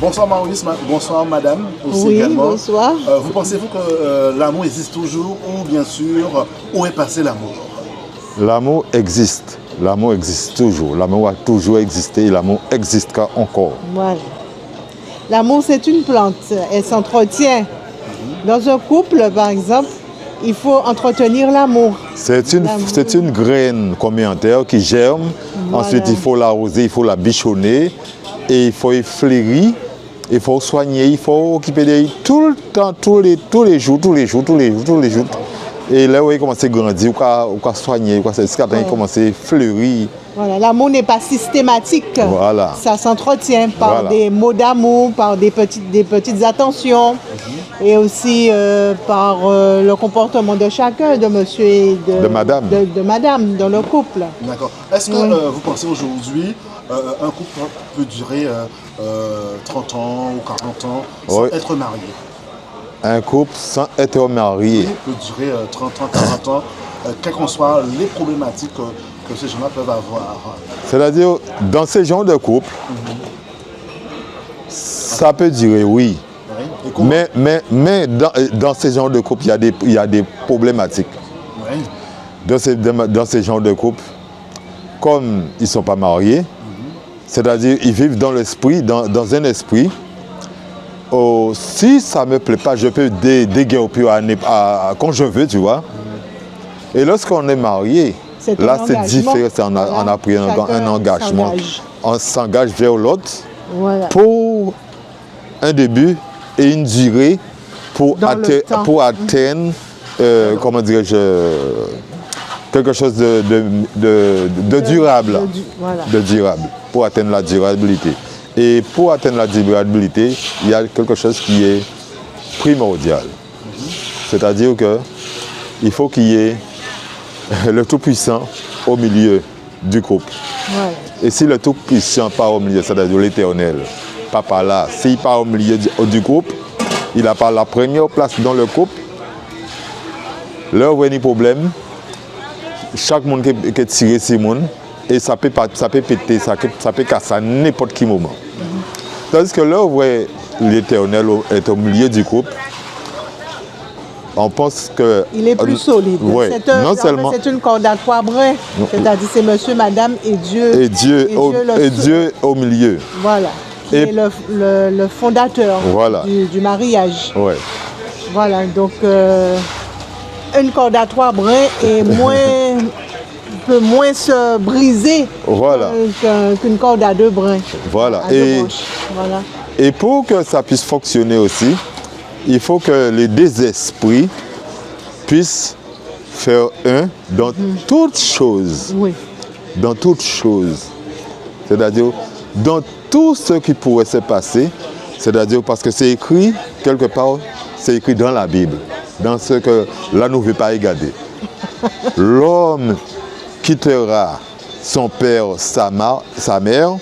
Bonsoir Maurice, bonsoir madame aussi Oui, également. bonsoir. Vous pensez-vous que l'amour existe toujours ou bien sûr, où est passé l'amour? L'amour existe. L'amour existe toujours. L'amour a toujours existé et l'amour existera encore. Voilà. L'amour, c'est une plante. Elle s'entretient. Dans un couple, par exemple, il faut entretenir l'amour. C'est une graine comme en terre qui germe. Voilà. Ensuite, il faut l'arroser, il faut la bichonner et il faut fleurir. Il faut soigner, il faut occuper d'elle tout le temps, tous les jours. Et là où il commence à grandir, ou à soigner, jusqu'à temps il commence à fleurir. Voilà. L'amour n'est pas systématique. Voilà. Ça s'entretient par Voilà. des mots d'amour, par des petites attentions et aussi par le comportement de chacun, de monsieur et De madame. de madame dans le couple. D'accord. Est-ce que vous pensez aujourd'hui, un couple peut durer 30 ans ou 40 ans sans Oui. être marié? Un couple sans être marié. Peut durer 30 ans, 40 ans, quelles qu'en soient les problématiques que ces gens-là peuvent avoir. C'est-à-dire, dans ces genres de couple, ça peut durer, oui. Oui. Et comment? Mais dans ces genres de couple, il y a des problématiques. Oui. Dans ces genres de couple, comme ils ne sont pas mariés, c'est-à-dire ils vivent dans l'esprit, dans un esprit. Oh, si ça ne me plaît pas, je peux déguerpir quand je veux, tu vois. Et lorsqu'on est marié, là c'est différent, on a pris un engagement. On s'engage vers l'autre pour un début et une durée pour atteindre, comment dirais-je, quelque chose de durable. De durable, pour atteindre la durabilité. Et pour atteindre la durabilité, il y a quelque chose qui est primordial. C'est-à-dire qu'il faut qu'il y ait le Tout-Puissant au milieu du couple. Voilà. Et si le Tout-Puissant part au milieu, c'est-à-dire l'Éternel, Papa là, s'il part au milieu du couple, il n'a pas la première place dans le couple, là où il y a des problèmes, chaque monde qui est tiré sur le monde, et ça peut péter, ça peut casser à n'importe quel moment. Tandis que là où l'Éternel est au milieu du couple, on pense que... Il est plus solide. Ouais, C'est une corde à trois brins. C'est-à-dire c'est monsieur, madame et Dieu. Et Dieu au milieu. Voilà. Qui est le fondateur du mariage. Ouais. Voilà. Donc, une corde à trois brins peut moins se briser qu'une corde à deux brins. Voilà. Voilà. Et pour que ça puisse fonctionner aussi, il faut que les deux esprits puissent faire un dans toutes choses. Oui. Dans toutes choses. C'est-à-dire, dans tout ce qui pourrait se passer, c'est-à-dire parce que c'est écrit, quelque part, c'est écrit dans la Bible, dans ce que là nous ne veut pas regarder. L'homme quittera son père, sa mère,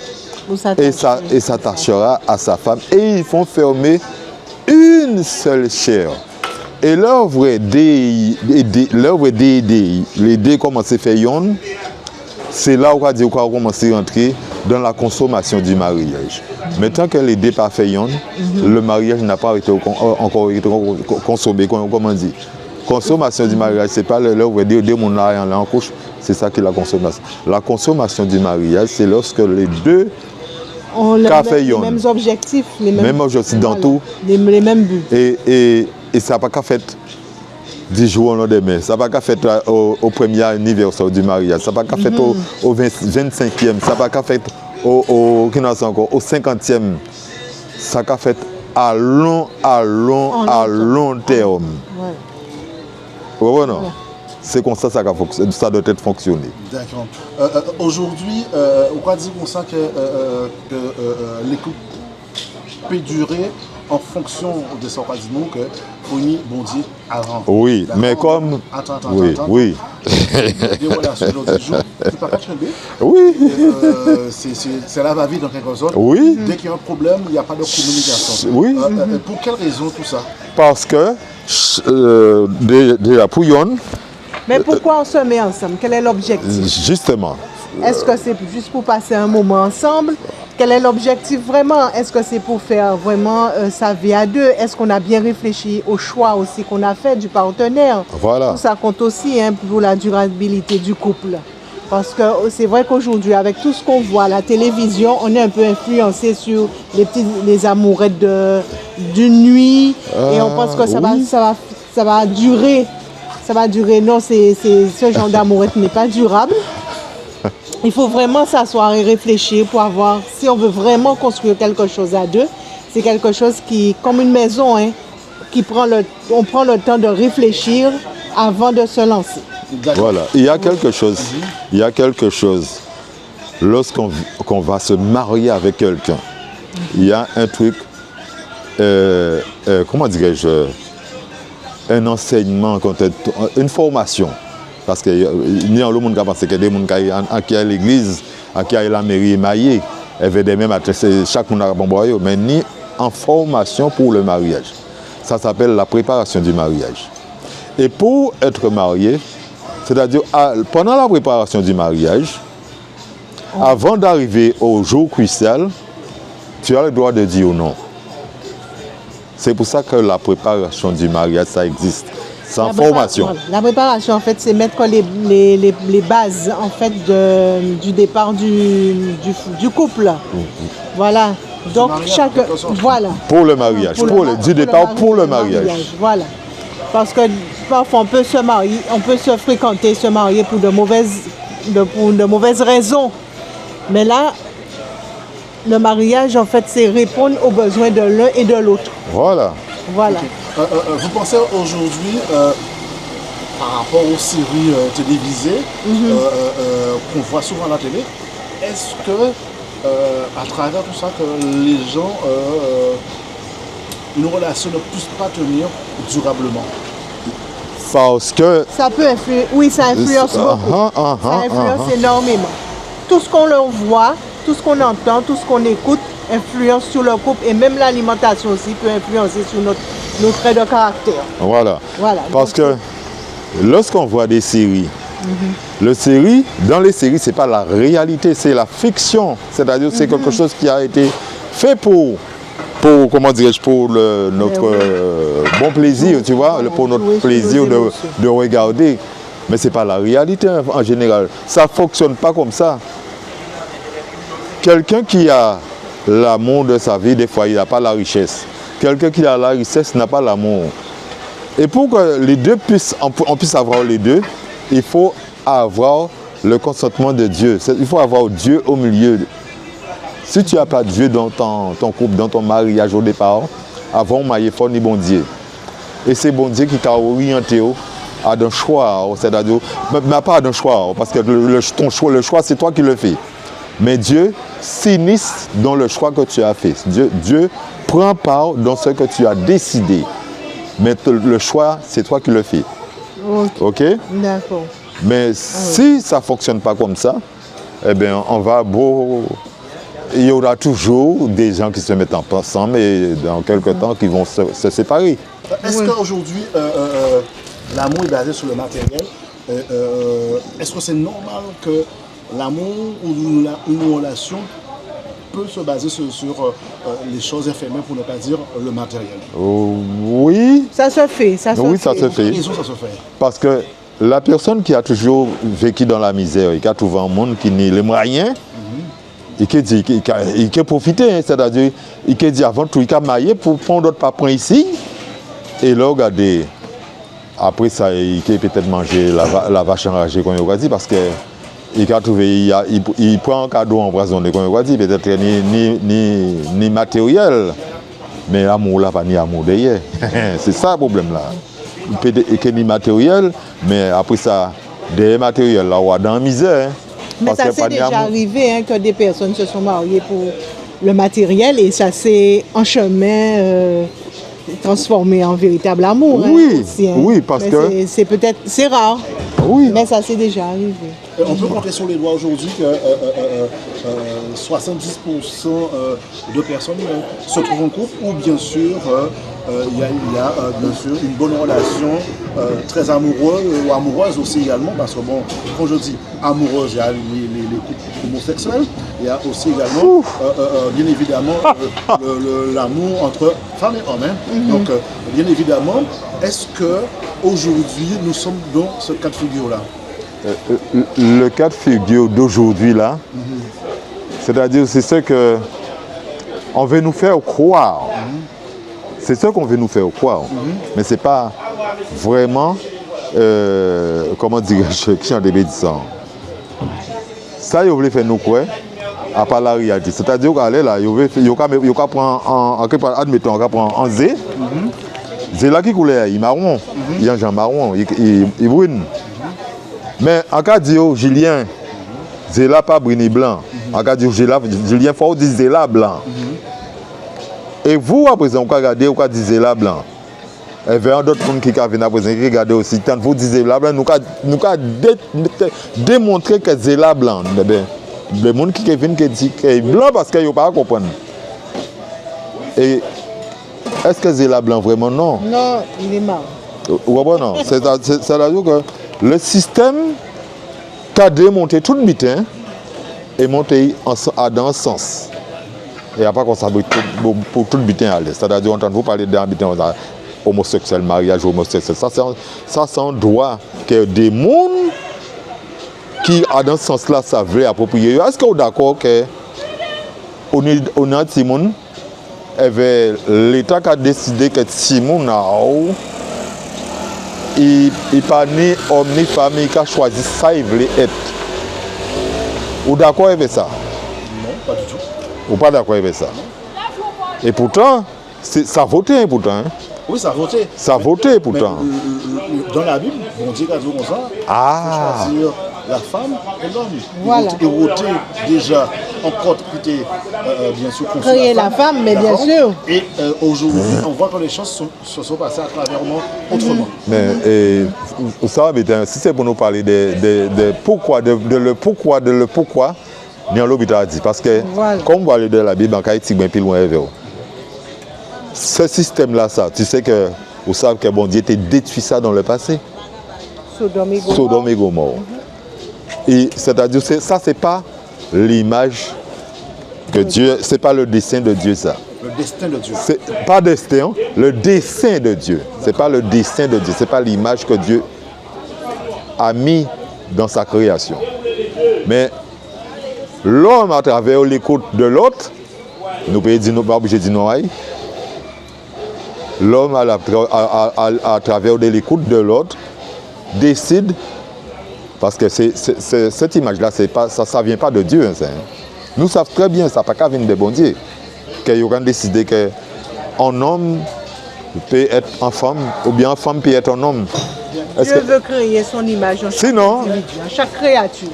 et s'attachera à sa femme, et ils vont former une seule chair. Et l'œuvre les deux commencent à faire yon, c'est là où on va commencer à entrer dans la consommation du mariage. Mais tant que les deux pas fait yon, le mariage n'a pas été encore consommé, comme on dit. Consommation du mariage, c'est pas l'œuvre des deux mondes là en couche, c'est ça qui est la consommation. La consommation du mariage, c'est lorsque les deux ont les mêmes objectifs, même objectifs dans tout. Les mêmes buts. Et ça n'a pas qu'à faire du jour au lendemain. Ça n'a pas qu'à faire au premier anniversaire du mariage. Ça n'a pas qu'à faire au 25e. Ça n'a pas qu'à faire au 50e. Ça n'a qu'à faire à long terme. Ouais. Non? C'est comme ça que ça doit être fonctionné. D'accord. Aujourd'hui, on va dire comme ça que les couples peuvent durer en fonction de ce qu'on dit nous que Fourni bondit avant. Oui, mais comme... Attends. Oui. Des relations l'autre jour, c'est pas qu'à Oui. C'est la va-vite dans quelque sorte. Oui. Dès qu'il y a un problème, il n'y a pas de communication. Oui. Pour quelle raison tout ça? Parce que de la pouillonne. Mais pourquoi on se met ensemble? Quel est l'objectif? Justement. Est-ce que c'est juste pour passer un moment ensemble? Quel est l'objectif vraiment? Est-ce que c'est pour faire vraiment sa vie à deux? Est-ce qu'on a bien réfléchi au choix aussi qu'on a fait du partenaire? Voilà. Tout ça compte aussi hein, pour la durabilité du couple. Parce que c'est vrai qu'aujourd'hui, avec tout ce qu'on voit à la télévision, on est un peu influencé sur les amourettes d'une nuit et on pense que ça va durer. Ça va durer. Non, ce genre d'amourette n'est pas durable. Il faut vraiment s'asseoir et réfléchir pour avoir, si on veut vraiment construire quelque chose à deux, c'est quelque chose qui, comme une maison, hein, on prend le temps de réfléchir avant de se lancer. Voilà, il y a quelque chose. Lorsqu'on va se marier avec quelqu'un, il y a un truc, comment dirais-je, un enseignement, une formation. Parce qu'il y a le monde qui pense que des gens qui à l'église, qui à la mairie émaillée, elle veut même adresser chaque monde à bon boyau, mais ni en formation pour le mariage. Ça s'appelle la préparation du mariage. Et pour être marié, c'est-à-dire pendant la préparation du mariage, avant d'arriver au jour crucial, tu as le droit de dire non. C'est pour ça que la préparation du mariage, ça existe. Sans formation. La préparation, en fait, c'est mettre les bases en fait, du départ du couple. Voilà. Donc, voilà. Pour le mariage. Du départ pour le mariage. Voilà. Parce que parfois, on peut se marier, on peut se fréquenter, se marier pour de mauvaises raisons. Mais là, le mariage, en fait, c'est répondre aux besoins de l'un et de l'autre. Voilà. Voilà. Vous pensez aujourd'hui, par rapport aux séries télévisées qu'on voit souvent à la télé, est-ce que, à travers tout ça, que les gens, une relation ne puisse pas tenir durablement? Parce que... Ça peut influer, oui, ça influence beaucoup. Ça influence énormément. Tout ce qu'on leur voit, tout ce qu'on entend, tout ce qu'on écoute, influence sur le couple et même l'alimentation aussi peut influencer sur nos traits de caractère. Voilà. Parce donc, que lorsqu'on voit des séries, dans les séries, ce n'est pas la réalité, c'est la fiction. C'est-à-dire c'est quelque chose qui a été fait pour comment dirais-je, pour notre bon plaisir, tu vois, pour notre plaisir de regarder. Mais ce n'est pas la réalité en général. Ça ne fonctionne pas comme ça. Quelqu'un qui a l'amour de sa vie, des fois, il n'a pas la richesse. Quelqu'un qui a la richesse n'a pas l'amour. Et pour que les deux on puisse avoir les deux, il faut avoir le consentement de Dieu. Il faut avoir Dieu au milieu. Si tu n'as pas Dieu dans ton couple, dans ton mariage au départ, avant, il faut ni bon Dieu. Et c'est bon Dieu qui t'a orienté à un choix, c'est-à-dire, mais pas à un choix, parce que le choix, c'est toi qui le fais. Mais Dieu s'initie dans le choix que tu as fait. Dieu prend part dans ce que tu as décidé. Mais le choix, c'est toi qui le fais. OK? D'accord. Mais si ça ne fonctionne pas comme ça, eh bien, il y aura toujours des gens qui se mettent ensemble et dans quelques temps qui vont se séparer. Est-ce qu'aujourd'hui, l'amour est basé sur le matériel? Est-ce que c'est normal que l'amour ou une relation peut se baser sur les choses éphémères, pour ne pas dire le matériel? Oui. Ça se fait. Ça se fait. Parce que la personne qui a toujours vécu dans la misère et qui a trouvé un monde qui n'est les moyens, il peut profiter, hein, c'est-à-dire, il peut dire avant tout, il peut mailler pour prendre d'autres papiers ici, et là, regardez, après ça, il peut peut-être manger la vache enragée, comme on a dit, parce que il prend un cadeau empoisonné, comme on a dit, peut-être ni matériel, mais l'amour là, pas ni amour derrière. C'est ça le problème là. Il peut être ni matériel, mais après ça, des matériels là, on est dans la misère. Hein. Mais ça s'est déjà arrivé hein, que des personnes se sont mariées pour le matériel et ça s'est en chemin transformé en véritable amour. Oui, hein, aussi, hein. Oui, parce mais que... c'est rare, oui. Mais ça s'est déjà arrivé. On peut compter sur les doigts aujourd'hui que 70% de personnes se trouvent en couple ou bien sûr il y a bien sûr une bonne relation très amoureuse ou amoureuse aussi également parce que bon, quand je dis amoureuse, il y a les couples homosexuels, il y a aussi également bien évidemment l'amour entre femmes et hommes. Hein. Donc bien évidemment, est-ce que aujourd'hui nous sommes dans ce cas de figure-là? Le cas de figure d'aujourd'hui là, c'est-à-dire c'est ce que on veut nous faire croire. C'est ce qu'on veut nous faire croire. Mais c'est pas vraiment, comment dirais-je, qui en début de ça. Ça, ils voulaient faire nous croire à part la réalité. C'est-à-dire qu'aller là, ils vont prendre, admettons, on va prendre un Z. Z là qui coulait, il marron, il est en marron, il brune. Mais en cas de Julien, Zéla pas bruni blanc. En cas de Julien, il faut dire Zéla blanc. Et vous, à présent, vous regardez, vous dites Zéla blanc. Et il y a d'autres gens qui viennent à présent, qui regardent aussi. Tant que vous dites Zéla blanc, nous avons démontré que Zéla blanc. Les gens qui viennent qui disent qu'il est blanc parce qu'ils ne peuvent pas comprendre. Et est-ce que Zéla blanc vraiment non? Non, il est mort. Ouais, non. C'est-à-dire que le système qui a démonté tout le bitin est monté dans un sens. Et après qu'on s'abrite pour tout le bitin à l'aise. C'est-à-dire on entend vous parler d'un bitin homosexuel, mariage homosexuel. Ça c'est un droit que des gens qui dans ce sens-là savent approprier. Est-ce que vous êtes d'accord que on a Simon l'État qui a décidé que Simon il n'est pas ni homme ni femme, il a choisi ça, il voulait être. Vous êtes d'accord avec ça? Non, pas du tout. Vous n'êtes pas d'accord avec ça? Et pourtant, ça a voté pourtant. Hein? Oui, ça a voté. Ça a voté pourtant. Mais, dans la Bible, bon Dieu a dit comme ça, Ah. il faut choisir la femme et l'homme. Voilà. Et voter déjà en code qui était bien sûr conçu Créer la femme, mais bien sûr. Et aujourd'hui, on voit que les choses se sont passées à travers moi autrement. Mais vous savez, si c'est pour nous parler de pourquoi, de le pourquoi, ni en l'hôpital a dit. Parce que, voilà. Comme vous allez de la Bible, en Haïti, bien plus loin vers vous. Ce système-là, ça, tu sais que vous savez que bon Dieu était détruit ça dans le passé. Sodome et Gomorrhe. Et c'est-à-dire, ça, c'est pas l'image que Dieu, c'est pas le dessein de Dieu, ça. Le destin de Dieu. C'est pas destin, le dessein de Dieu. C'est pas le dessein de Dieu, c'est pas l'image que Dieu a mis dans sa création. Mais l'homme, à travers l'écoute de l'autre, nous pouvons dire, nous pas obligés de dire non. L'homme, à travers l'écoute de l'autre, décide, parce que cette image-là, ça ne vient pas de Dieu. Hein, nous savons très bien, ça n'a pas qu'à venir de bon Dieu. Qu'il y a décidé qu'un homme peut être en femme, ou bien une femme peut être un homme. Dieu veut créer son image en chaque individu, en chaque créature.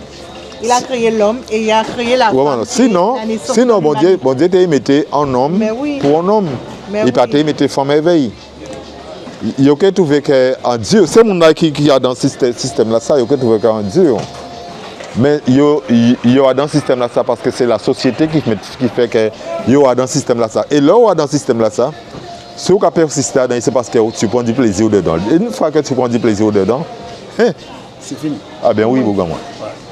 Il a créé l'homme et il a créé la femme. Sinon bon Dieu t'a mis un homme pour un homme. Il t'a mis femme éveillée. Il y a trouvé qu'en Dieu, c'est mon qui a dans ce système-là, ça, il y a trouvé qu'en Dieu. Mais il y a dans ce système-là, ça, parce que c'est la société qui fait que il y a dans ce système-là, ça. Et là, dans ce système-là, ça, si vous persistez dedans, c'est parce que tu prends du plaisir dedans. Et une fois que tu prends du plaisir dedans, c'est fini. Ah bien oui, vous gagnez.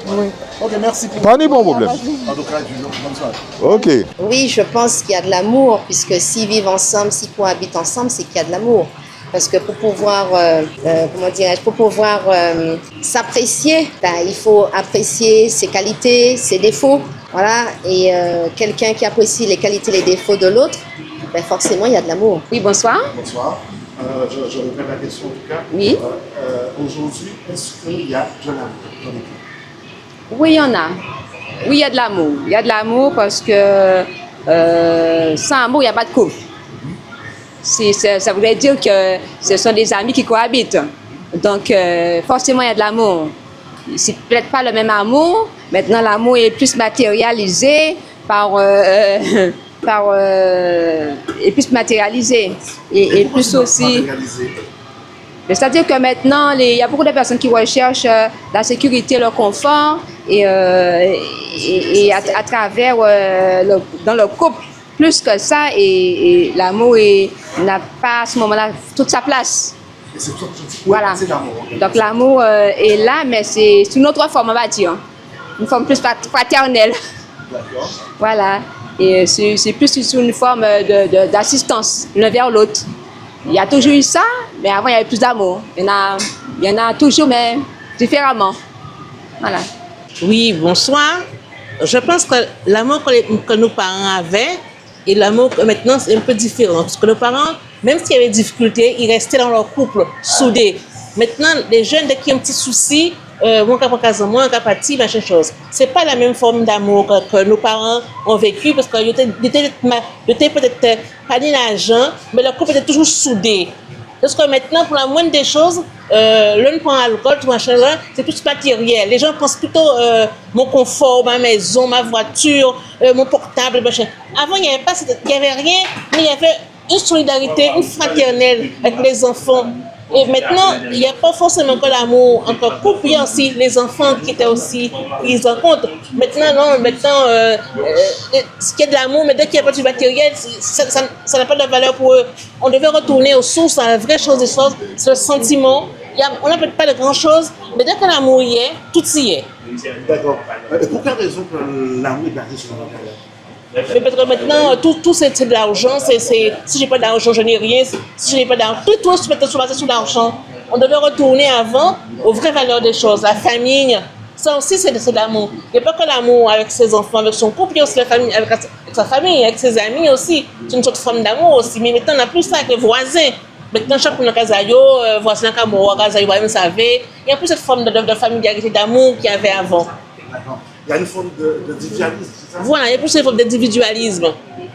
Oui. Ok, merci. Pas de bon problème. En tout cas, bonne soirée. Ok. Oui, je pense qu'il y a de l'amour, puisque s'ils vivent ensemble, s'ils cohabitent ensemble, c'est qu'il y a de l'amour. Parce que pour pouvoir, s'apprécier, il faut apprécier ses qualités, ses défauts. Voilà. Et quelqu'un qui apprécie les qualités et les défauts de l'autre, forcément, il y a de l'amour. Oui, bonsoir. Bonsoir. Je reprends la question en tout cas. Oui. Aujourd'hui, est-ce qu'il y a de l'amour dans l'équipe? Oui, il y en a. Oui, il y a de l'amour. Il y a de l'amour parce que sans amour, il n'y a pas de couple. Ça voudrait dire que ce sont des amis qui cohabitent. Donc, forcément, il y a de l'amour. C'est peut-être pas le même amour. Maintenant, l'amour est plus matérialisé et plus matérialisé. Et plus aussi... C'est-à-dire que maintenant, il y a beaucoup de personnes qui recherchent la sécurité, le confort et à travers dans le couple, plus que ça, et l'amour n'a pas à ce moment-là toute sa place. Voilà. Donc l'amour est là, mais c'est une autre forme, on va dire. Une forme plus fraternelle. Voilà. Et c'est plus une forme d'assistance l'un vers l'autre. Il y a toujours eu ça, mais avant il y avait plus d'amour. Il y en a toujours, mais différemment. Voilà. Oui, bonsoir. Je pense que l'amour que nos parents avaient et l'amour que maintenant c'est un peu différent. Parce que nos parents, même s'il y avait des difficultés, ils restaient dans leur couple, soudés. Maintenant, les jeunes, dès qu'il y a un petit souci, mon cas pour moi, un cas parti, machin chose. C'est pas la même forme d'amour que nos parents ont vécu parce qu'ils étaient peut-être pas ni l'argent, mais leur couple était toujours soudé. Parce que maintenant, pour la moindre des choses, l'un prend l'alcool, tout machin là, c'est tout matériel. Les gens pensent plutôt mon confort, ma maison, ma voiture, mon portable, machin. Avant, il n'y avait rien, mais il y avait une solidarité, une fraternelle avec les enfants. Et maintenant, il n'y a pas forcément que l'amour entre couple, il y a aussi les enfants qui étaient aussi pris en compte. Maintenant, non, ce qui est de l'amour, mais dès qu'il n'y a pas du matériel, ça n'a pas de valeur pour eux. On devait retourner aux sources, à la vraie chose des choses, c'est le sentiment. On n'a peut-être pas de grand-chose, mais dès que l'amour y est, tout y est. D'accord. Et pour quelle raison que l'amour est basé sur le matériel? Mais parce que maintenant, tout c'est de l'argent. Si j'ai pas d'argent, je n'ai rien. Si je n'ai pas d'argent, tout se met sur l'argent. On devait retourner avant aux vraies valeurs des choses. La famille, ça aussi c'est de l'amour. Il n'y a pas que l'amour avec ses enfants, avec son couple, il y a aussi la famille, avec sa famille, avec ses amis aussi. C'est une sorte de forme d'amour aussi. Mais maintenant, on n'a plus ça avec les voisins. Maintenant, chaque monde a Kazayo, voisin Kamoa, Kazayo, vous savez. Il n'y a plus cette forme de familiarité, d'amour qu'il y avait avant. D'accord. Il y a une forme d'individualisme, c'est ça? Voilà, il y a plus une forme d'individualisme.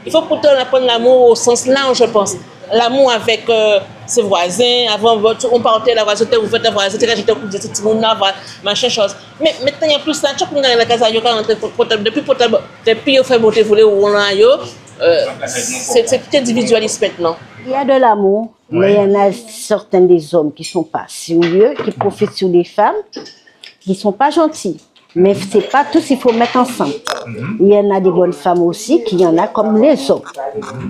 Il faut pourtant apprendre l'amour au sens large, je pense. L'amour avec ses voisins. Avant, on partait, la voisine était ouverte, la voisine était j'étais au coup de ce petit monde là, machin chose. Mais maintenant, il y a plus ça. Chaque monde dans la casa, depuis on fait monter voler où on a c'est tout individualiste maintenant. Il y a de l'amour, mais il y en a certains des hommes qui ne sont pas sérieux, qui profitent sur les femmes, qui ne sont pas gentils. Mais ce n'est pas tous, il faut mettre ensemble. Il y en a des bonnes femmes aussi, qu'il y en a comme les hommes.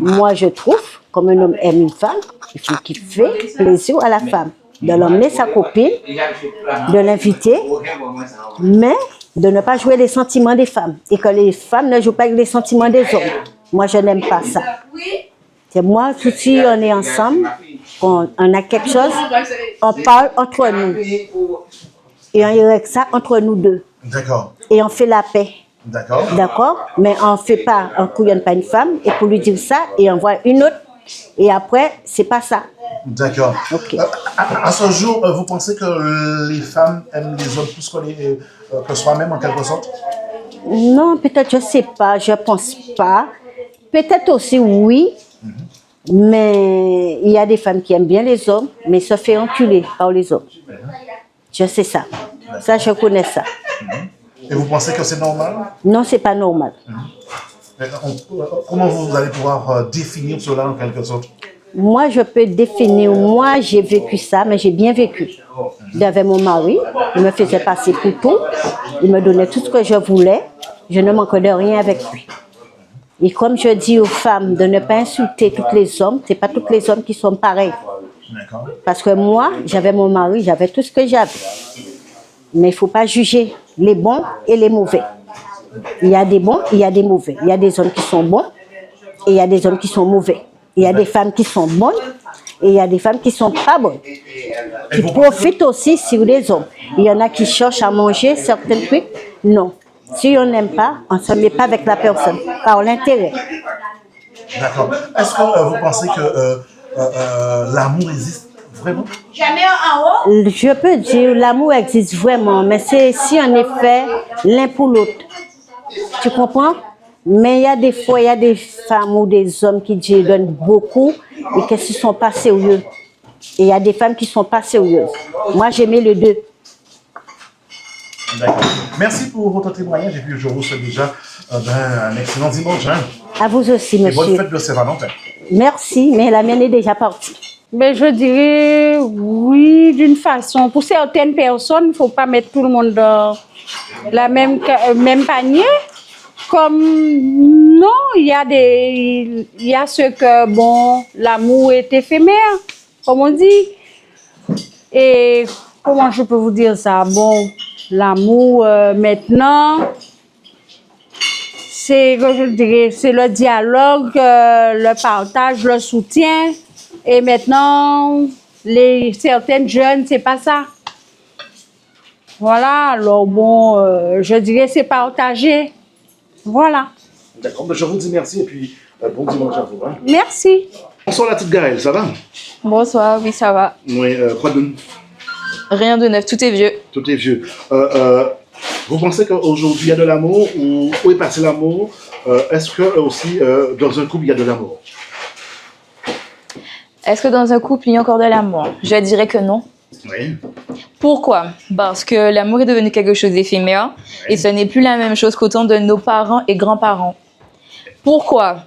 Moi, je trouve, comme un homme aime une femme, il faut qu'il fait plaisir à la femme. De l'emmener sa copine, de l'inviter, mais de ne pas jouer les sentiments des femmes. Et que les femmes ne jouent pas avec les sentiments des hommes. Moi, je n'aime pas ça. C'est moi, tout de suite, on est ensemble, on a quelque chose, on parle entre nous. Et on règle ça entre nous deux. D'accord. Et on fait la paix. D'accord. D'accord? Mais on ne fait pas, on ne couillonne pas une femme, et pour lui dire ça, et on voit une autre, et après, c'est pas ça. D'accord. Ok. À ce jour, vous pensez que les femmes aiment les hommes plus que soi-même, en quelque sorte? Non, peut-être, je ne sais pas, je ne pense pas. Peut-être aussi, oui. Mais il y a des femmes qui aiment bien les hommes, mais se fait enculer par les hommes. Je sais ça. Ça, je connais ça. Et vous pensez que c'est normal? Non, c'est pas normal. Comment vous allez pouvoir définir cela en quelque sorte? Moi, je peux définir, moi, j'ai vécu ça, mais j'ai bien vécu. J'avais mon mari, il me faisait passer pour tout, il me donnait tout ce que je voulais, je ne manquais de rien avec lui. Et comme je dis aux femmes de ne pas insulter tous les hommes, ce n'est pas tous les hommes qui sont pareils. Parce que moi, j'avais mon mari, j'avais tout ce que j'avais. Mais il ne faut pas juger les bons et les mauvais. Il y a des bons, il y a des mauvais. Il y a des hommes qui sont bons et il y a des hommes qui sont mauvais. Il y a des femmes qui sont bonnes et il y a des femmes qui ne sont pas bonnes. Qui profitent aussi sur les hommes. Il y en a qui cherchent à manger certains trucs. Non. Si on n'aime pas, on ne se met pas avec la personne, par l'intérêt. D'accord. Est-ce que vous pensez que l'amour existe vraiment? Je peux dire l'amour existe vraiment, mais c'est si on est fait l'un pour l'autre. Tu comprends? Mais il y a des fois, il y a des femmes ou des hommes qui donnent beaucoup et qui ne sont pas sérieux. Et il y a des femmes qui ne sont pas sérieuses. Moi, j'aimais les deux. D'accord. Merci pour votre témoignage et puis je vous souhaite déjà un excellent dimanche. À vous aussi, Et monsieur. bonne fête de Saint-Valentin. Merci, mais la mienne est déjà partie. Ben, je dirais oui, d'une façon. Pour certaines personnes, il ne faut pas mettre tout le monde dans la même panier. Comme non, il y a ce que, bon, l'amour est éphémère, comme on dit. Et comment je peux vous dire ça? Bon, l'amour, maintenant, c'est, je dirais, c'est le dialogue, le partage, le soutien. Et maintenant, certaines jeunes, c'est pas ça. Voilà, alors bon, je dirais c'est partagé. Voilà. D'accord, ben, je vous dis merci et puis bon dimanche à vous. Hein. Merci. Bonsoir la petite Gaëlle, ça va? Bonsoir, oui, ça va. Oui, quoi de neuf? Rien de neuf, tout est vieux. Tout est vieux. Vous pensez qu'aujourd'hui il y a de l'amour ou où est passé l'amour? Est-ce que aussi dans un couple il y a de l'amour? Est-ce que dans un couple, il y a encore de l'amour? Je dirais que non. Oui. Pourquoi? Parce que l'amour est devenu quelque chose d'éphémère et ce n'est plus la même chose qu'au temps de nos parents et grands-parents. Pourquoi?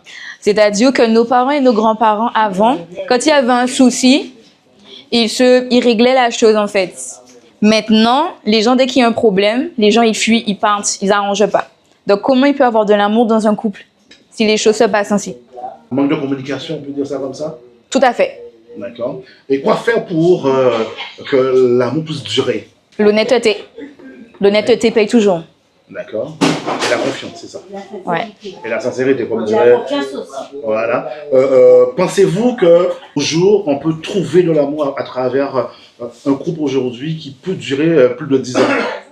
C'est-à-dire que nos parents et nos grands-parents avant, quand il y avait un souci, ils réglaient la chose en fait. Maintenant, les gens, dès qu'il y a un problème, les gens ils fuient, ils partent, ils n'arrangent pas. Donc comment il peut y avoir de l'amour dans un couple si les choses se passent ainsi? Manque de communication, on peut dire ça comme ça? Tout à fait. D'accord. Et quoi faire pour que l'amour puisse durer? L'honnêteté. L'honnêteté paye toujours. D'accord. Et la confiance, c'est ça. Ouais. Et la sincérité, comme dirait. Voilà. Pensez-vous qu'au jour, on peut trouver de l'amour à travers un couple aujourd'hui qui peut durer plus de 10 ans?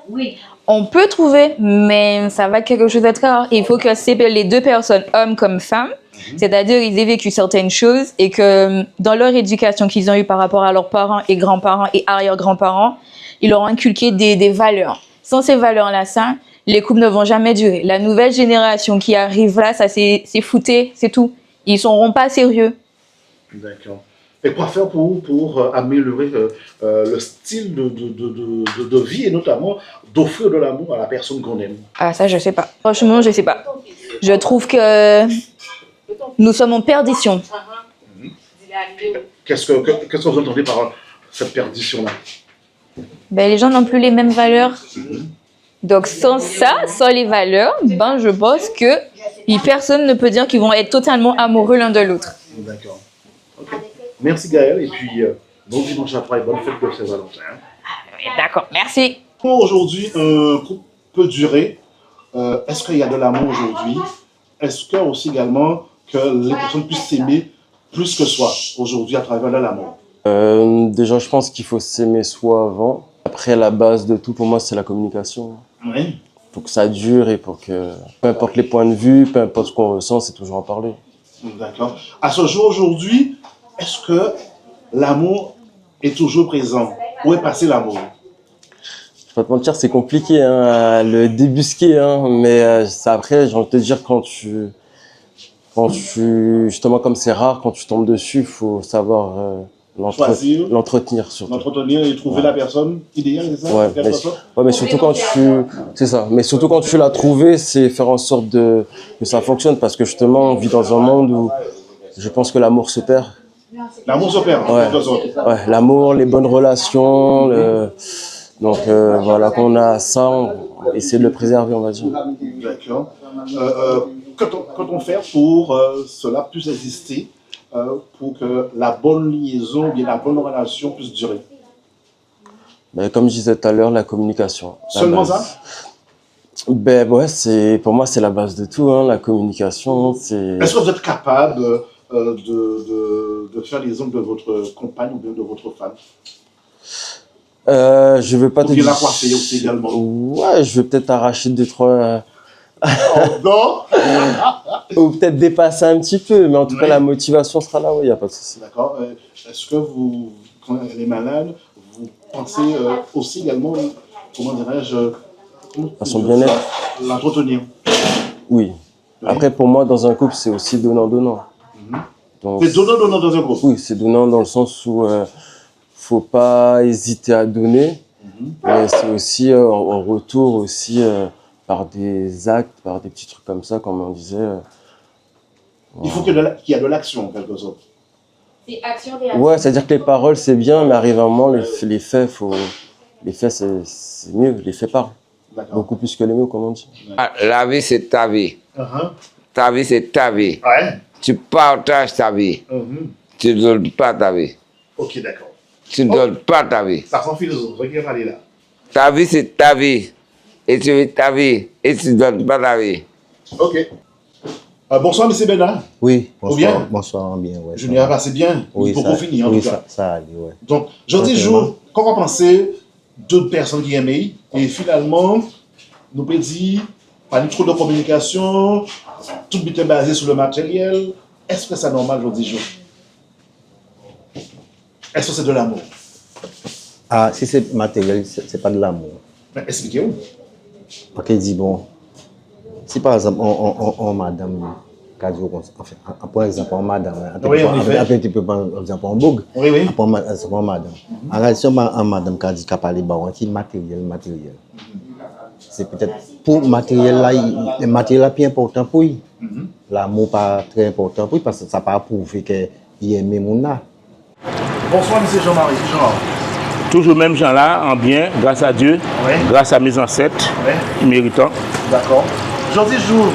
Oui. On peut trouver, mais ça va être quelque chose de très rare. Il faut que les deux personnes, hommes comme femmes, c'est-à-dire ils aient vécu certaines choses et que dans leur éducation qu'ils ont eue par rapport à leurs parents et grands-parents et arrière-grands-parents, ils leur ont inculqué des valeurs. Sans ces valeurs-là, les couples ne vont jamais durer. La nouvelle génération qui arrive là, ça c'est fouté, c'est tout. Ils ne seront pas sérieux. D'accord. Et quoi faire pour améliorer le style de vie et notamment d'offrir de l'amour à la personne qu'on aime? Ah, ça, je sais pas. Franchement, je sais pas. Je trouve que nous sommes en perdition. Qu'est-ce que vous entendez par cette perdition-là? Ben, les gens n'ont plus les mêmes valeurs. Donc, sans ça, sans les valeurs, ben, je pense que personne ne peut dire qu'ils vont être totalement amoureux l'un de l'autre. D'accord. Okay. Merci Gaëlle et puis bon dimanche après et bonne fête de Saint-Valentin. D'accord, merci. Aujourd'hui, un couple peut durer. Est-ce qu'il y a de l'amour aujourd'hui? Est-ce que aussi également que les personnes puissent s'aimer plus que soi aujourd'hui à travers de l'amour? Déjà, je pense qu'il faut s'aimer soi avant. Après, la base de tout pour moi, c'est la communication. Oui. Pour que ça dure et pour que, peu importe les points de vue, peu importe ce qu'on ressent, c'est toujours en parler. D'accord. À ce jour aujourd'hui, est-ce que l'amour est toujours présent? Où est passé l'amour? Je vais pas te mentir, c'est compliqué hein, à le débusquer, hein, mais après, j'ai envie de te dire, quand tu, justement comme c'est rare, quand tu tombes dessus, il faut savoir l'entretenir surtout. L'entretenir et trouver la personne idéale, c'est ça? Ouais, mais surtout quand c'est ça. Mais surtout quand tu l'as trouvé, c'est faire en sorte que ça fonctionne, parce que justement, on vit dans un monde où je pense que l'amour se perd. L'amour se perd, ouais, l'amour, les bonnes relations, donc voilà, qu'on a ça, on essaie de le préserver, on va dire. D'accord. Qu'ont-on fait pour cela puisse exister, pour que la bonne liaison, bien la bonne relation puisse durer? Ben, comme je disais tout à l'heure, la communication. Seulement ça? Ben ouais, pour moi c'est la base de tout, hein, la communication. Est-ce que vous êtes capable de faire l'exemple de votre compagne ou bien de votre femme? Je veux pas te dire. la coiffer aussi également. Ouais, je vais peut-être arracher 2-3. Non. Ou peut-être dépasser un petit peu, mais en tout cas la motivation sera là, oui, il n'y a pas de souci. D'accord. Est-ce que vous, quand elle est malade, vous pensez aussi également, comment dirais-je, à son bien-être, l'entretenir? Oui. Après, pour moi, dans un couple, c'est aussi donnant-donnant. C'est donnant-donnant dans un couple? Oui, c'est donnant dans le sens où faut pas hésiter à donner, mais c'est aussi en retour aussi par des actes, par des petits trucs comme ça, comme on disait. Il faut qu'il y ait de l'action en quelque sorte. C'est action-réaction. Ouais, c'est-à-dire que les paroles, c'est bien, mais arrive un moment, les faits, c'est mieux, les faits parlent. Beaucoup plus que les mots, comme on dit. La vie, c'est ta vie. Uh-huh. Ta vie, c'est ta vie. Ouais. Tu partages ta vie. Tu ne donnes pas ta vie. Ok, d'accord. Tu ne donnes pas ta vie. Ça sent philosophe, regarde aller là. Ta vie, c'est ta vie. Et tu vis ta vie. Et tu ne donnes pas ta vie. Ok. Bonsoir, M. Bernard. Oui, Ou bien? Bonsoir, bien. Ouais, Je n'y ai passé bien. Oui, pour ça, finir, en oui, tout cas. ça allait, ouais. Donc, j'en dis jour, quand on pensait d'autres personnes qui aimaient, et finalement, nous peut dire, pas trop de communication, tout est basé sur le matériel. Est-ce que c'est normal, j'en dis jour? Est-ce que c'est de l'amour? Ah, si c'est matériel, c'est pas de l'amour. Mais expliquez-vous. Ok, dit bon. Si par exemple, on madame, enfin, par exemple, on madame, Oui, on y fait. après tu peux prendre exemple en bug. Oui, oui. Après on madame. En réalité, en madame, quand dit qu'à parler, bah, qui matériel. C'est peut-être pour matériel là, le matériel là plus important pour lui. L'amour pas très important pour lui parce que ça pas prouvé qu'il aime mon là. Bonsoir, M. Jean-Marie. Toujours même gens-là, en bien, grâce à Dieu, grâce à mes ancêtres, méritants. D'accord. Aujourd'hui, jour,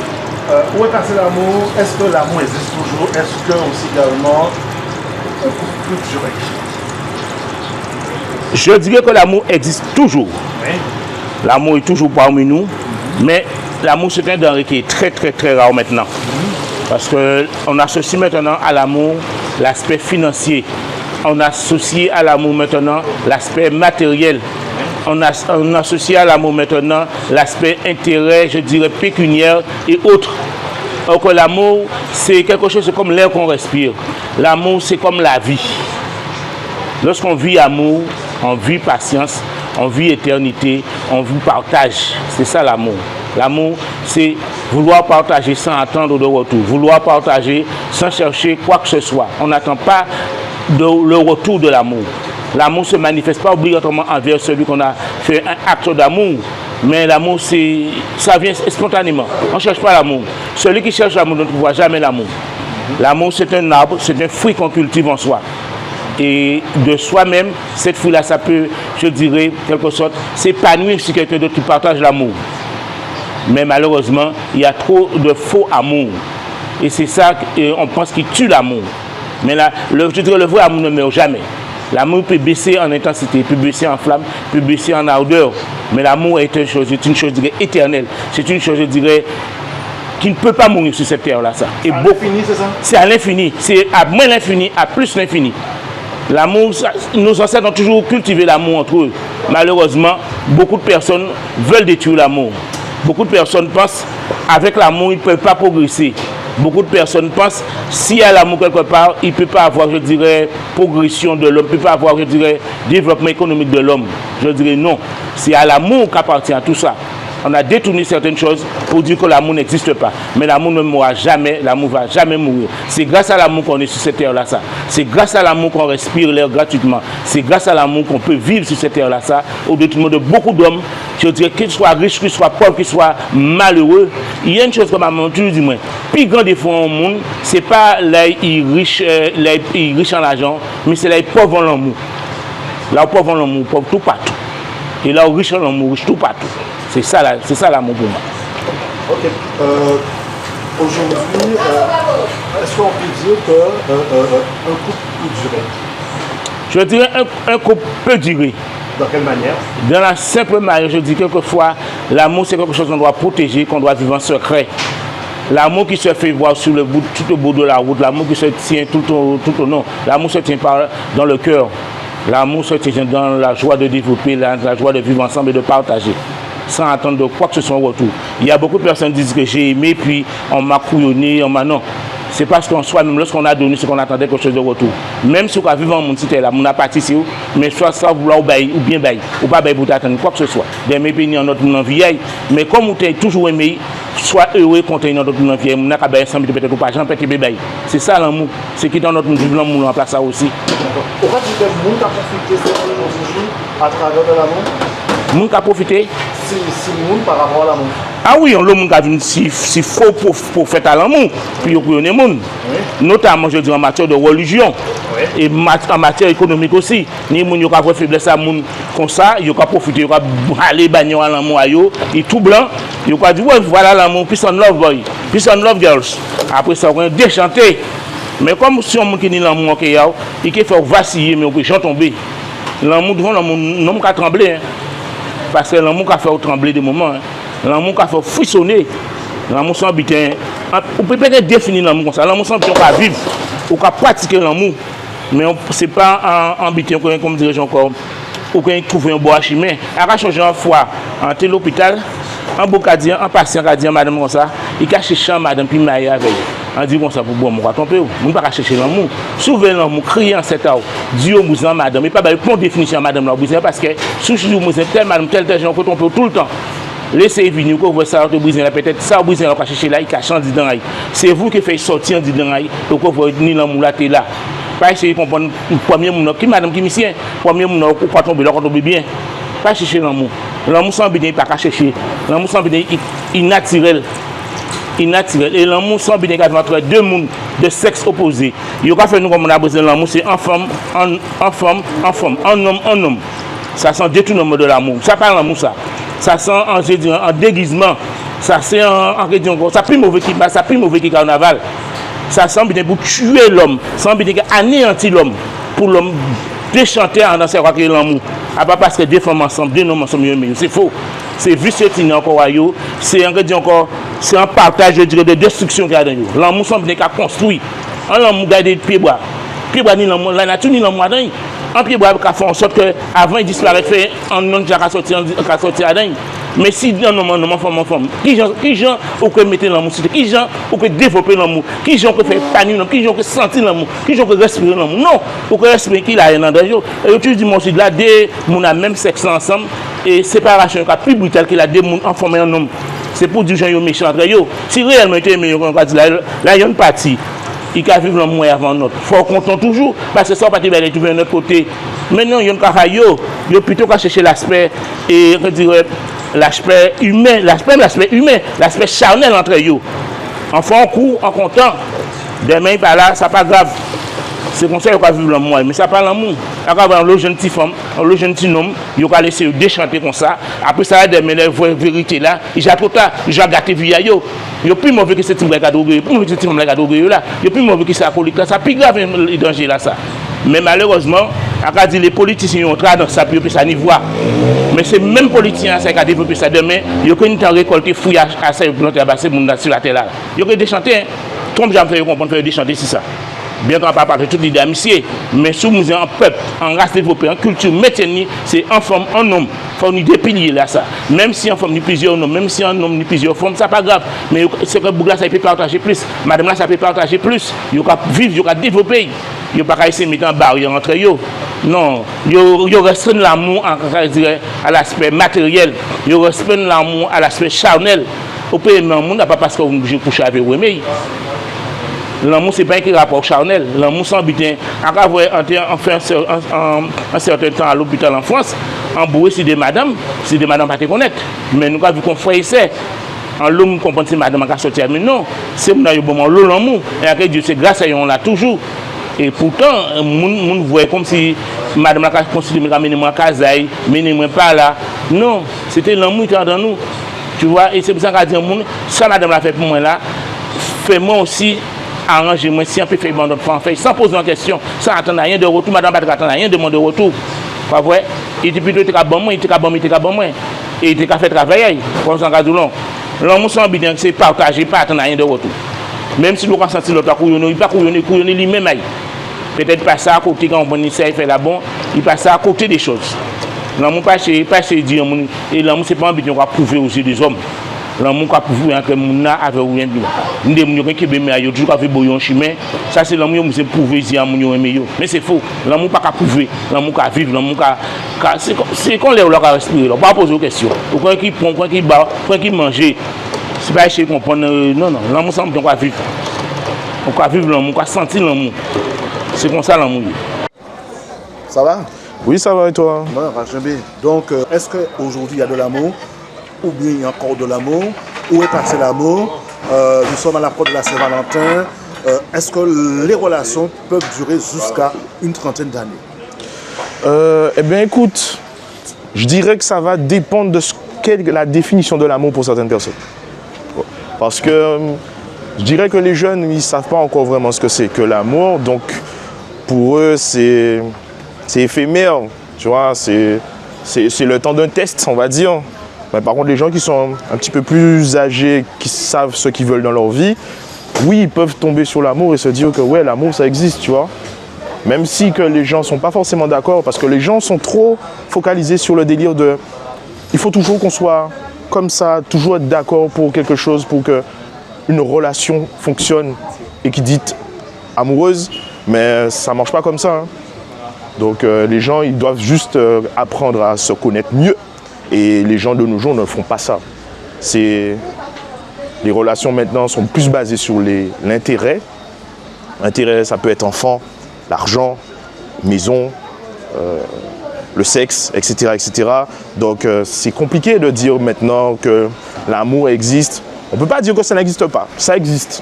où est passé l'amour? Est-ce que l'amour existe toujours? Est-ce que aussi également un couple peut durer? Je dirais que l'amour existe toujours. L'amour est toujours parmi nous, mais l'amour c'est un denrée qui est très très très rare maintenant. Parce qu'on associe maintenant à l'amour l'aspect financier. On associe à l'amour maintenant l'aspect matériel. On associe à l'amour maintenant l'aspect intérêt, je dirais pécuniaire et autres. Alors que l'amour, c'est quelque chose, c'est comme l'air qu'on respire. L'amour, c'est comme la vie. Lorsqu'on vit amour, on vit patience, on vit éternité, on vit partage. C'est ça l'amour. L'amour, c'est vouloir partager sans attendre de retour. Vouloir partager sans chercher quoi que ce soit. On n'attend pas le retour de l'amour. L'amour ne se manifeste pas obligatoirement envers celui qu'on a fait un acte d'amour. Mais l'amour, ça vient spontanément. On ne cherche pas l'amour. Celui qui cherche l'amour ne trouvera jamais l'amour. L'amour, c'est un arbre, c'est un fruit qu'on cultive en soi. Et de soi-même, cette fruit-là, ça peut, je dirais, quelque sorte, s'épanouir si quelqu'un d'autre qui partage l'amour. Mais malheureusement, il y a trop de faux amour. Et c'est ça qu'on pense qui tue l'amour. Mais là, je dirais, le vrai amour ne meurt jamais. L'amour peut baisser en intensité, peut baisser en flamme, peut baisser en ardeur. Mais l'amour est une chose, je dirais, éternelle. C'est une chose, je dirais, qui ne peut pas mourir sur cette terre-là. C'est à l'infini, c'est ça? C'est à l'infini. C'est à moins l'infini, à plus l'infini. L'amour, nos ancêtres ont toujours cultivé l'amour entre eux. Malheureusement, beaucoup de personnes veulent détruire l'amour. Beaucoup de personnes pensent avec l'amour, ils ne peuvent pas progresser. Beaucoup de personnes pensent s'il y a l'amour quelque part, il ne peut pas avoir, je dirais, progression de l'homme, il ne peut pas avoir, je dirais, développement économique de l'homme. Je dirais non. C'est à l'amour qu'appartient tout ça. On a détourné certaines choses pour dire que l'amour n'existe pas. Mais l'amour ne mourra jamais, l'amour ne va jamais mourir. C'est grâce à l'amour qu'on est sur cette terre-là, ça. C'est grâce à l'amour qu'on respire l'air gratuitement. C'est grâce à l'amour qu'on peut vivre sur cette terre-là, ça. Au détriment de beaucoup d'hommes, je dirais qu'ils soient riches, qu'ils soient pauvres, qu'ils soient malheureux. Il y a une chose que maman toujours dit, moi, plus grand défaut au monde, c'est pas là il est riche en argent, mais c'est là il est pauvre en l'amour. Là, pauvre en l'amour, pauvre tout partout. Et là, riche en l'amour, riche tout partout. C'est ça l'amour pour moi. Ok. Aujourd'hui, est-ce qu'on peut dire qu'un couple peut durer? Je dirais un couple peut durer. Dans quelle manière? Dans la simple manière, je dis quelquefois, l'amour c'est quelque chose qu'on doit protéger, qu'on doit vivre en secret. L'amour qui se fait voir sur tout au bout de la route, l'amour qui se tient tout au long, l'amour se tient dans le cœur. L'amour se tient dans la joie de développer, la joie de vivre ensemble et de partager, sans attendre de quoi que ce soit en retour. Il y a beaucoup de personnes qui disent que j'ai aimé, puis on m'a couillonné, on m'a non. C'est parce qu'en soi, même lorsqu'on a donné ce qu'on attendait quelque chose de retour. Même si on a vécu en monde, c'était là, on a participé, mais soit ça vouloir ou bien bailler, ou pas bailler pour t'attendre, quoi que ce soit. Des mes pays en notre monde vieille, mais comme on t'a toujours aimé, soit heureux quand on notre monde vieille, on n'a qu'à bailler ensemble, peut-être pas, j'en peux te bailler. C'est ça l'amour, c'est qui dans notre monde vivant, on en place ça aussi. Pourquoi tu dis que le monde a profité à travers de l'amour? Le monde a profité? Si c'est le monde par rapport à l'amour. Ah oui, on a vu si faux prophète à l'amour, puis on connaît le monde. Notamment, je dis en matière de religion et en matière économique aussi. Ni moun yo ka voir faiblesse à moun comme ça, yo ka profiter, yo ka aller bagnon à l'amour à yo, et tout blanc, yo ka dire ouais, voilà l'amour, peace and love boy, peace and love girls. Après ça, on va déchanter. Mais comme si on qui ni l'amour qui a, il qui fait vaciller mais on peut tomber. L'amour devant l'amour non ka trembler parce que l'amour ka fait trembler des moments. L'amour ka fait frissonner. L'amour sans habitant. On peut peut-être définir l'amour comme ça. L'amour sans habitant, on peut vivre, on peut pratiquer l'amour. Mais ce n'est pas en habitant comme dirais-je encore, ou qu'on trouve un bois chimé. On a changé une fois en tel hôpital, un beau cadien, un patient qui a dit madame comme ça, il a cherché madame puis maille avec. On dit comme ça pour boire, on va tromper. On ne peut pas chercher l'amour. Souvent l'amour, crier en cet heure, Dieu vous en madame. Et pas de bon définition madame là, parce que si vous êtes tel madame, tel gens, on peut tromper tout le temps. Laissez venir, vous voyez ça, peut-être ça, vous allez chercher là, il cache en dedans. C'est vous qui faites sortir en dedans, donc vous voyez ni l'amour là, t'es là. Pas essayer de comprendre le premier monde, qui madame qui mission, premier monde, ou pas tomber là, quand tomber bien. Pas chercher l'amour. L'amour sans bien, pas qu'à chercher. L'amour sans bien, il naturel. Innaturel. Et l'amour sans bien entre deux mondes de sexe opposé. Il y a fait nous comme on a besoin de l'amour, c'est en femme, en homme. Ça sent détournement de l'amour. Ça pas l'amour ça. Ça sent en déguisement. Ça c'est ça plus mauvais qui passe, ça plus mauvais qui carnaval. Ça sent bien pour tuer l'homme, ça sent bien anéantir l'homme, pour l'homme déchanter en danser avec l'amour. Ah pas parce que deux femmes ensemble, deux hommes ensemble, c'est faux. C'est vicieux encore à eux. C'est un partage de destruction qu'il y a dans eux. L'amour semble qu'à construire. En l'amour garde des pieds bois. Pieds bois ni l'amour, la nature ni l'amour dans. En pieds bois qui fait en sorte que avant il disparaît fait en non déjà sortir à dans. Mais si dans nos femme, qui gens ou que mettre l'amour, qui gens ou que développer l'amour, qui gens que faire panier l'amour, qui gens que sentir l'amour, qui gens que respirer l'amour. Non, ou que respirer qu'il a un danger. Et tu dis moi aussi là des mon a même sexe ensemble et séparation qui plus brutale que la des moun en former un homme. C'est pour dire gens yo méchant entre eux. Si réellement était meilleur on va dire là il y a une partie il va vivre l'amour avant notre. Faut compter toujours parce que ça pas trouver de notre côté. Maintenant il y a une carayo, yo plutôt qu'à chercher l'aspect et on dirait l'aspect humain, l'aspect charnel entre eux. En font coup, en comptant, demain par là, ça pas grave. C'est comme ça qu'on va vivre l'amour, mais ça pas l'amour. Après, on a jeune petite femme, on a jeune petit homme, il va laisser déchanter comme ça. Après ça, demain, la vérité là, il a trop tard, il a gâté via yo. Il est plus mauvais que ce type de cadeau, il est plus mauvais que ce type de cadeau là, il est plus mauvais que ça alcoolique là, ça plus grave le danger là ça. Mais malheureusement, à dire les politiciens ont travaillé dans ça puis ça n'y voit. Mais c'est même politiciens qui ont développé ça demain, ils ont récolté fouille à ça, ils ont planté sur la terre là. Ils ont déchanté, trompe jamais fait comprendre faire déchanter c'est ça. Bien qu'on ne parle pas de toute l'idée d'amitié, mais si nous sommes un peuple, en race développée, en culture, métier, c'est en femme, en homme. Il faut nous dépilier là ça. Même si en femme, ni plusieurs hommes, même si en homme, ni plusieurs femmes, ça n'est pas grave. Mais c'est que Bougla, ça peut partager plus. Madame là, ça peut partager plus. Il faut vivre, il faut développer. Il ne faut pas essayer de mettre en barrière entre eux. Non, il restreint l'amour à l'aspect matériel. Il restreint l'amour à l'aspect charnel. Au pays, le monde n'a pas parce qu'on bouge coucher avec vous. L'amour, ce n'est pas un rapport charnel. L'amour sans butin. On fait un certain temps à l'hôpital en France, en bourré, c'est des madames pas te connaître. Mais nous avons vu qu'on fait essai. En l'homme comprend que madame a sorti. Mais non, c'est mon bon l'amour. Et après Dieu, c'est grâce à eux, on l'a toujours. Et pourtant, on voit comme si madame a considéré que je suis kazaï, je ne suis pas là. Non, c'était l'amour qui est dans nous. Tu vois, et c'est pour ça qu'on dit, ça madame l'a fait pour moi là, fais-moi aussi. Arranger moi si on peut faire notre enfant sans poser en question, sans attendre rien de retour, madame pas attendre rien de mon de retour. Pas vrai? Il était plutôt bon moi, il était bon moi. Et il était fait travailler comme ça gadulon. L'amour sans bien c'est partager, pas attendre rien de retour. Même si nous quand sentir l'autre couillonner, il pas couillonner lui-même. Peut-être pas ça à côté quand on essaie de faire la bon, il passe à côté des choses. L'amour pas c'est dire et l'amour c'est pas un but qu'on va prouver aux yeux des hommes. L'amour qu'a prouvé entre Mouna avec rien de là. Nous des qui bien yo toujours avec boyon chemin. Ça c'est l'amour nous prouver ici à moun aimer yo. Mais c'est faux. L'amour pas qu'a prouver, l'amour qu'a vivre, l'amour qu'a c'est qu'on l'air là respirer, là pas poser aux questions. Ou quand qui prend, quand qui bat, quand qui manger. C'est pas essayer comprendre non, l'amour ça on va vivre. On va vivre l'amour, on va sentir l'amour. C'est comme ça l'amour. Ça va? Oui, ça va et toi? Ouais, donc est-ce qu'aujourd'hui il y a de l'amour ou bien il y a encore de l'amour? Où est passé l'amour? Nous sommes à l'approche de la Saint-Valentin. Est-ce que les relations peuvent durer jusqu'à une trentaine d'années? Eh bien, écoute, je dirais que ça va dépendre de ce qu'est la définition de l'amour pour certaines personnes. Parce que je dirais que les jeunes, ils ne savent pas encore vraiment ce que c'est que l'amour. Donc, pour eux, c'est éphémère. Tu vois, c'est le temps d'un test, on va dire. Mais par contre, les gens qui sont un petit peu plus âgés, qui savent ce qu'ils veulent dans leur vie, oui, ils peuvent tomber sur l'amour et se dire que ouais, l'amour, ça existe, tu vois. Même si que les gens ne sont pas forcément d'accord, parce que les gens sont trop focalisés sur le délire de... Il faut toujours qu'on soit comme ça, toujours être d'accord pour quelque chose, pour qu'une relation fonctionne et qui dit amoureuse, mais ça ne marche pas comme ça. Hein. Donc les gens, ils doivent juste apprendre à se connaître mieux. Et les gens de nos jours ne font pas ça. Les relations maintenant sont plus basées sur l'intérêt. L'intérêt, ça peut être enfant, l'argent, maison, le sexe, etc. etc. Donc c'est compliqué de dire maintenant que l'amour existe. On ne peut pas dire que ça n'existe pas, ça existe.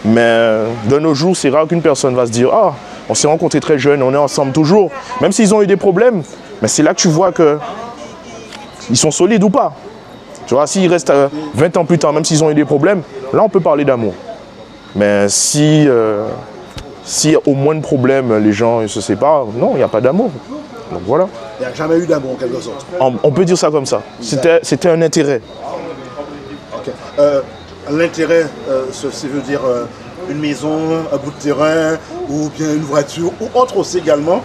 Mais de nos jours, c'est rare qu'une personne va se dire « Ah, on s'est rencontrés très jeunes, on est ensemble toujours ». Même s'ils ont eu des problèmes, mais c'est là que tu vois qu'ils sont solides ou pas. Tu vois, s'ils restent 20 ans plus tard, même s'ils ont eu des problèmes, là on peut parler d'amour. Mais si au moins de problèmes, les gens se séparent, non, il n'y a pas d'amour. Donc voilà. Il n'y a jamais eu d'amour en quelque sorte. On peut dire ça comme ça. C'était un intérêt. Okay. L'intérêt, ceci veut dire une maison, un bout de terrain, ou bien une voiture, ou autre aussi également.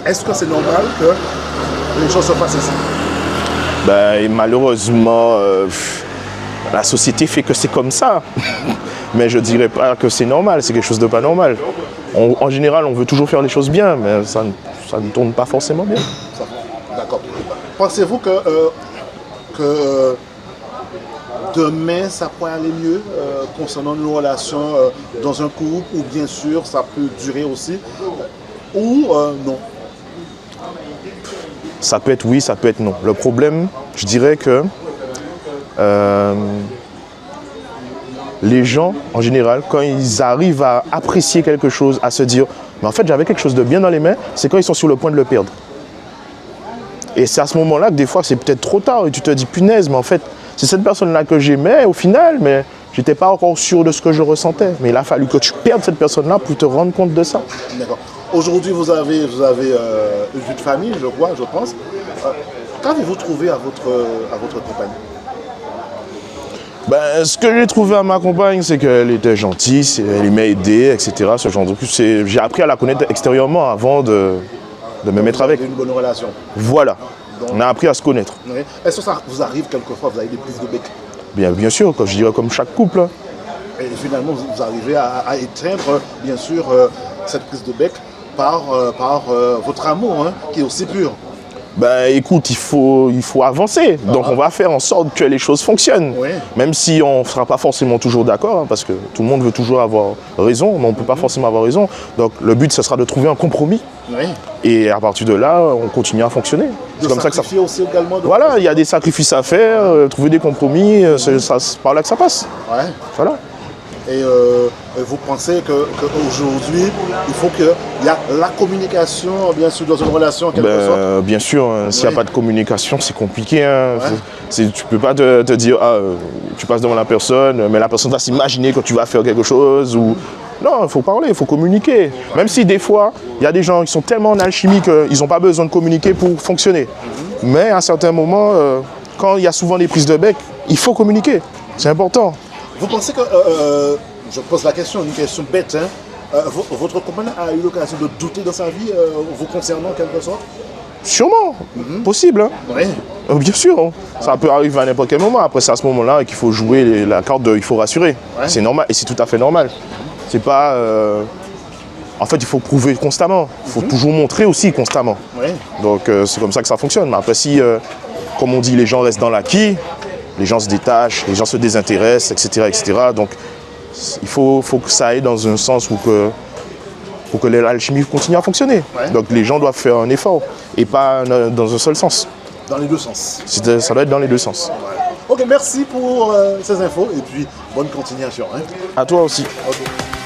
Est-ce que c'est normal que les gens se fassent ainsi? Ben, malheureusement, la société fait que c'est comme ça. Mais je ne dirais pas que c'est normal, c'est quelque chose de pas normal. En général, on veut toujours faire les choses bien, mais ça ne tourne pas forcément bien. D'accord. Pensez-vous que demain, ça pourrait aller mieux concernant une relation dans un couple, ou bien sûr, ça peut durer aussi, ou non? Ça peut être oui, ça peut être non. Le problème, je dirais que les gens, en général, quand ils arrivent à apprécier quelque chose, à se dire « mais en fait, j'avais quelque chose de bien dans les mains », c'est quand ils sont sur le point de le perdre. Et c'est à ce moment-là que des fois, c'est peut-être trop tard et tu te dis « punaise, mais en fait, c'est cette personne-là que j'aimais au final, mais je n'étais pas encore sûr de ce que je ressentais. » Mais il a fallu que tu perdes cette personne-là pour te rendre compte de ça. D'accord. Aujourd'hui, vous avez une vie de famille, je crois, je pense. Qu'avez-vous trouvé à votre compagne? Ben, ce que j'ai trouvé à ma compagne, c'est qu'elle était gentille, elle m'a aidé, etc. Ce genre de plus, j'ai appris à la connaître extérieurement avant de me mettre avec. Une bonne relation. Voilà. Donc, on a appris à se connaître. Oui. Est-ce que ça vous arrive quelquefois, vous avez des prises de bec? Bien sûr, je dirais comme chaque couple. Et finalement, vous arrivez à éteindre, bien sûr, cette prise de bec par votre amour, hein, qui est aussi pur. Ben écoute, il faut avancer. Donc on va faire en sorte que les choses fonctionnent. Oui. Même si on ne sera pas forcément toujours d'accord, hein, parce que tout le monde veut toujours avoir raison, mais on ne peut pas forcément avoir raison. Donc le but, ce sera de trouver un compromis. Oui. Et à partir de là, on continue à fonctionner. C'est comme ça que ça. Aussi également voilà, il y a des sacrifices à faire, trouver des compromis, c'est par là que ça passe. Ouais. Voilà. Et vous pensez qu'aujourd'hui, il faut qu'il y ait la communication, bien sûr, dans une relation en quelque sorte? Bien sûr, hein, s'il n'y a pas de communication, c'est compliqué. Hein. Ouais. Tu ne peux pas te dire, tu passes devant la personne, mais la personne va s'imaginer que tu vas faire quelque chose. Ou... Non, il faut parler, il faut communiquer. Même si des fois, il y a des gens qui sont tellement en alchimie qu'ils n'ont pas besoin de communiquer pour fonctionner. Mais à un certain moment, quand il y a souvent des prises de bec, il faut communiquer. C'est important. Vous pensez que, je pose la question, une question bête, hein, votre compagne a eu l'occasion de douter dans sa vie, vous concernant en quelque sorte? Sûrement, possible. Hein. Oui. Bien sûr, hein. Ça peut arriver à n'importe quel moment. Après, c'est à ce moment-là qu'il faut jouer la carte de il faut rassurer. Ouais. C'est normal et c'est tout à fait normal. C'est pas... En fait, il faut prouver constamment. Il faut toujours montrer aussi constamment. Oui. Donc, c'est comme ça que ça fonctionne. Mais après, si, comme on dit, les gens restent dans l'acquis, les gens se détachent, les gens se désintéressent, etc. etc. Donc, il faut que ça aille dans un sens où pour que l'alchimie continue à fonctionner. Ouais. Donc, les gens doivent faire un effort et pas dans un seul sens. Dans les deux sens. Ça doit être dans les deux sens. Ouais. Ok, merci pour ces infos et puis bonne continuation. Hein. À toi aussi. Ok.